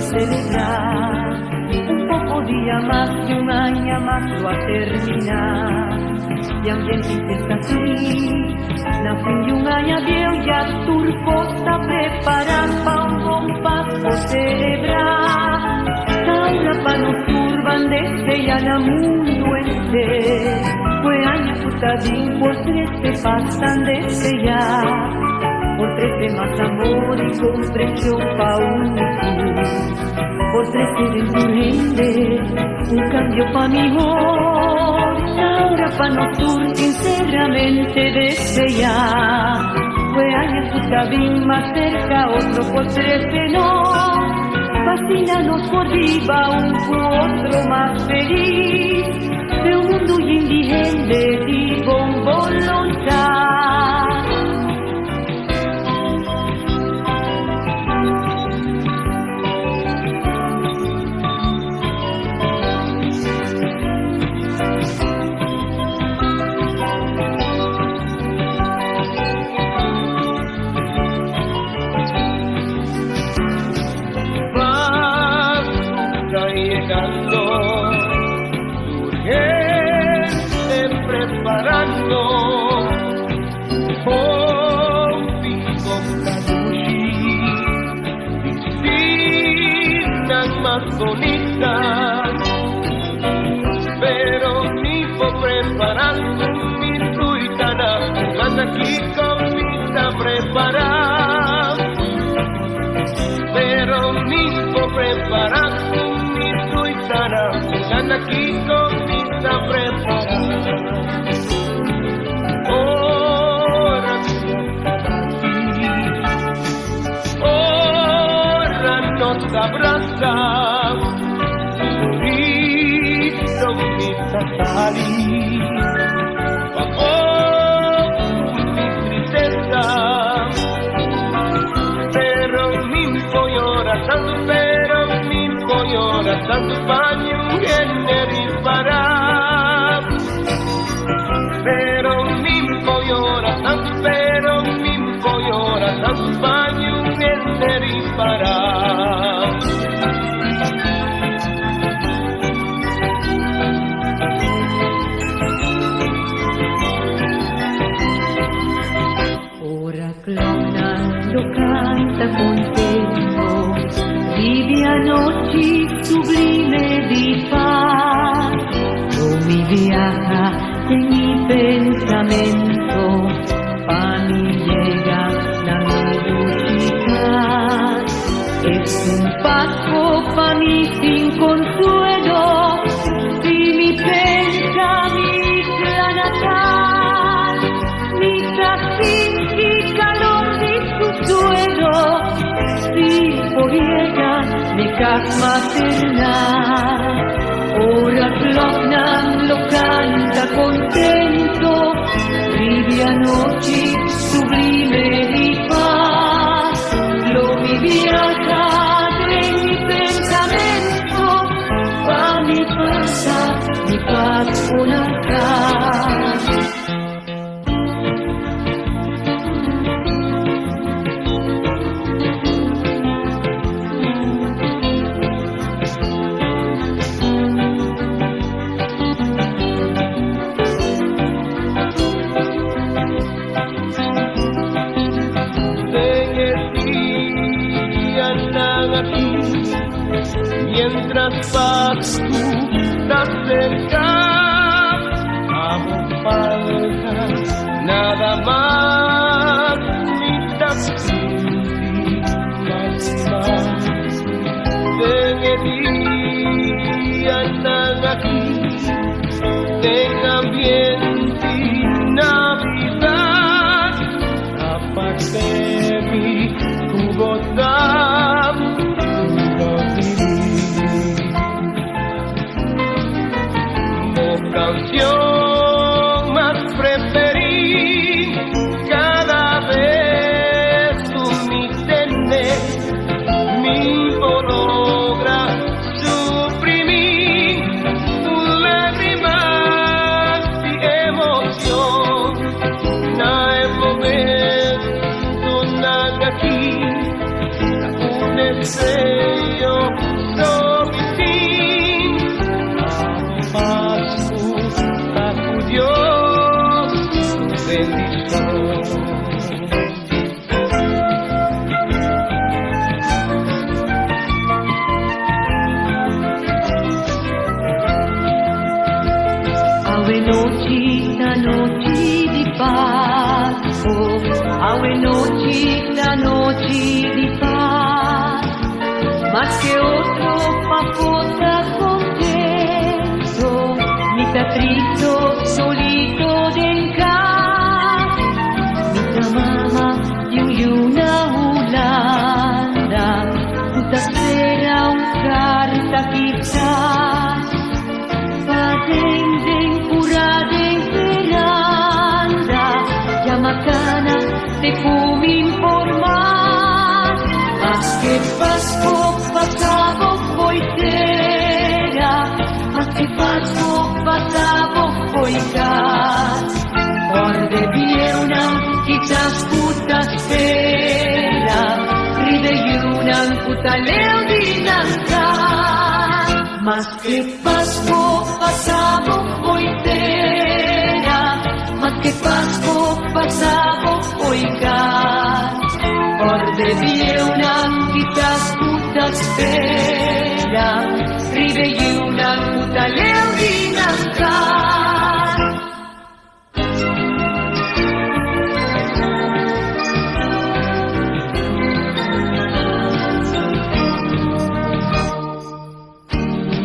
a celebrar. Un poco día más que un año más lo a terminar. Y ambiente está así, na fin de un año viejo ya turco está preparado para un compás por celebrar. Ahora pa' no turban desde ya la mundo entero. Fue año putadín por 13 pasan desde ya. Por 13 más amor y comprensión pa' un futuro. Por 13 de tu gente, un cambio pa' mejor. Ahora pa' no tur sinceramente desde ya. Fue año putadín más cerca, otro por 13 no. Fascínanos por viva un otro más feliz. De un mundo indigente y con voluntad. Bonitas, pero ni por preparando mi tuitana, anda aquí comida preparada, pero ni por preparando mi tuitana, anda aquí comida preparada. Ahora nos abraza. Salir, mi tristeza, pero mi pollo tanto, pero mi pollo tanto baño en parar, pero mi pollo tanto, pero mi pollo tanto baño en parar. Lo canta contento, vive noche sublime di paz. Lo mi viaja en mi pensamiento, pa' mi llega la música. Es un paso pa' mí sin consuelo, si mi pensa mi clan natal, mi trasín y calor. Suelo, si por ella me cas maternal, ora Clopnan lo canta contento, vive anoche sublime y paz, lo vivía en mi pensamiento, pa' mi paz con acá. Mientras vas tú estás cerca, amo falta nada más, ni tan más. De día están aquí, en ambiente y Navidad, aparte de mi Bogotá. Canción más preferí, cada vez tú me tenés, mi logra suprimir lágrimas y emoción, no es momento nada aquí, un deseo noite de paz, aue noite de paz, mas que outro papota contento, mita trito, solito en casa, mita mama, yuna Holanda, puta espera carta quizás, padeng puraden veranda, macana te cumin por más, mas que Pasco pasado poitera, mas que Pasco pasado poitar, por de viuna quizás puta espera, ride yunan puta leo dinancar, mas que Pasco pasado poitera, mas que Pasco pasado oigar, por de viunan quizás puta espera, ribe yunan puta leudinancar.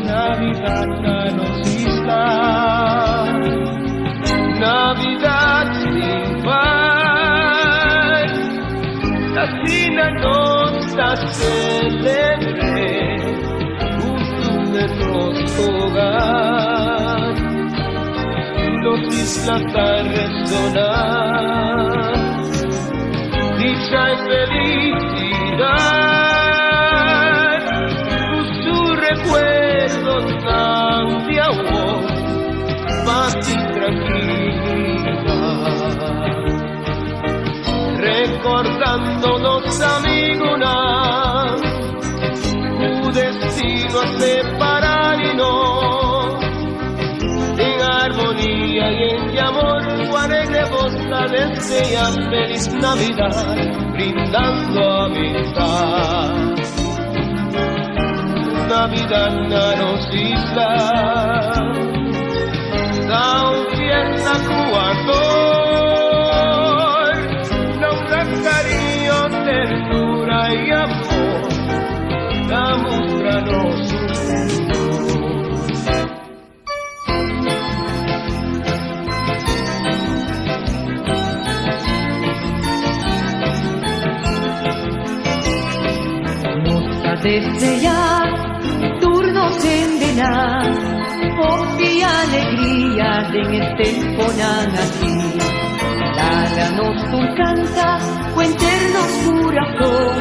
Navidad nos isla, Navidad sin paz, la cena nostra celebre, justo de nuestro hogar, los islas a resonar, dicha y felicidad, su recuerdo tan de amor, paz y tranquilidad, recordándonos amigos, un destino a separarnos, en armonía y en amor, guardaremos la desea feliz Navidad, brindando amistad. Navidad nos isla, da un fiesta jugador, da un cariño, ternura y amor, demuéstranos su Nos desde ya turnos en denar, y alegría en este ponan aquí. La nos canta, cuenternos corazón,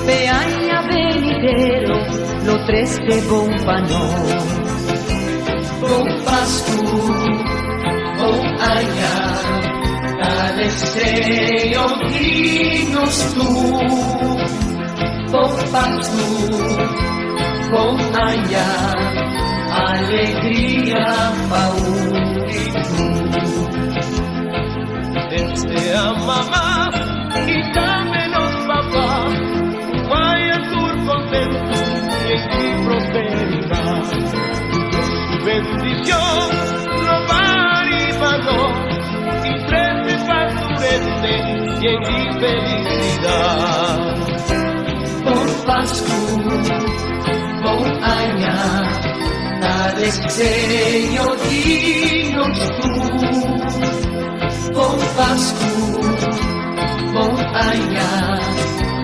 peaña venidero, lo tres de bon panón. Bon pascu, bon aña, la deseo dinos tú. Bon pascu, bon aña, alegría paunitud. Desea mamá y también los papás, vaya tur contento y en prosperidad. Su bendición lo maribano y trece facturente y en mi felicidad. Bon pascu, bon aña, la deseo dinos tú. Bon pascu, bon aña,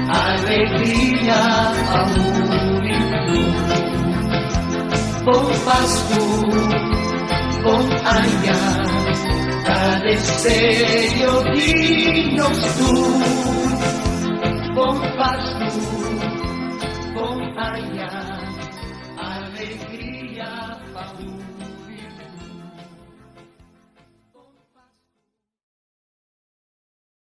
alegría paunitud. Bon pascu, bon aña, la deseo dinos tú. Bon pascu, bon aña.